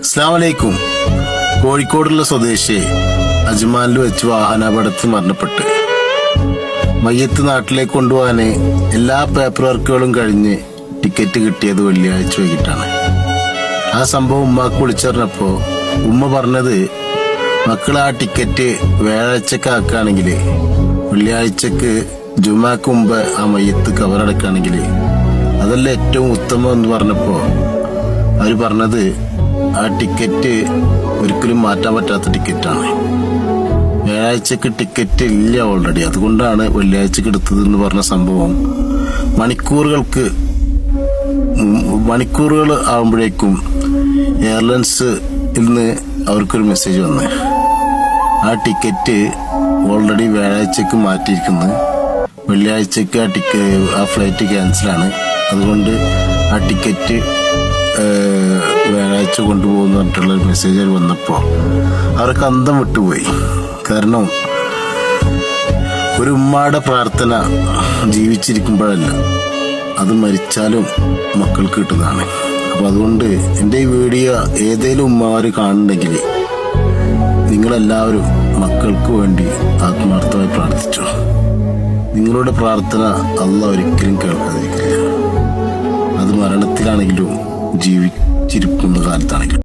അസ്സലാമു അലൈക്കും. കോഴിക്കോടുള്ള സ്വദേശി അജ്മാനിൽ വെച്ച് വാഹനാപകടത്തിൽ മരണപ്പെട്ട് മയ്യത്ത് നാട്ടിലേക്ക് കൊണ്ടുപോകാന് എല്ലാ പേപ്പർ വർക്കുകളും കഴിഞ്ഞ് ടിക്കറ്റ് കിട്ടിയത് വെള്ളിയാഴ്ച വൈകിട്ടാണ്. ആ സംഭവം ഉമ്മാക്ക് വിളിച്ചറിഞ്ഞപ്പോ ഉമ്മ പറഞ്ഞത്, മക്കൾ ആ ടിക്കറ്റ് വ്യാഴാഴ്ചക്ക് ആക്കുകയാണെങ്കിൽ വെള്ളിയാഴ്ചക്ക് ജുമാക്ക് മുമ്പ് ആ മയ്യത്ത് കവറടക്കുകയാണെങ്കിൽ അതല്ല ഏറ്റവും ഉത്തമം എന്ന് പറഞ്ഞപ്പോ അവര് പറഞ്ഞത് ആ ടിക്കറ്റ് ഒരിക്കലും മാറ്റാൻ പറ്റാത്ത ടിക്കറ്റാണ്. വ്യാഴാഴ്ചക്ക് ടിക്കറ്റ് ഇല്ല ഓൾറെഡി, അതുകൊണ്ടാണ് വെള്ളിയാഴ്ചക്ക് എടുത്തത് എന്ന് പറഞ്ഞ സംഭവം മണിക്കൂറുകൾ ആകുമ്പോഴേക്കും എയർലൈൻസിൽ നിന്ന് അവർക്കൊരു മെസ്സേജ് വന്ന് ആ ടിക്കറ്റ് ഓൾറെഡി വ്യാഴാഴ്ചക്ക് മാറ്റിയിരിക്കുന്നു, വെള്ളിയാഴ്ചക്ക് ആ ഫ്ലൈറ്റ് ക്യാൻസലാണ്, അതുകൊണ്ട് ആ ടിക്കറ്റ് വ്യാഴാഴ്ച കൊണ്ടുപോകുന്ന പറഞ്ഞിട്ടുള്ള ഒരു മെസ്സേജ് വന്നപ്പോൾ അവർക്ക് അന്തം വിട്ടുപോയി. കാരണം ഒരു ഉമ്മയുടെ പ്രാർത്ഥന ജീവിച്ചിരിക്കുമ്പോഴല്ല, അത് മരിച്ചാലും മക്കൾക്ക് കിട്ടുന്നതാണ്. അപ്പൊ അതുകൊണ്ട് എൻ്റെ ഈ വീഡിയോ ഏതേലും ഉമ്മമാര് കാണുന്നുണ്ടെങ്കിൽ നിങ്ങളെല്ലാവരും മക്കൾക്ക് വേണ്ടി ആത്മാർത്ഥമായി പ്രാർത്ഥിച്ചു. നിങ്ങളുടെ പ്രാർത്ഥന അല്ലാഹ് ഒരിക്കലും കേൾക്കാതിരിക്കില്ല. അത് മരണത്തിലാണെങ്കിലും ജീവിച്ചിരിക്കുന്ന കാലത്താണെങ്കിലും.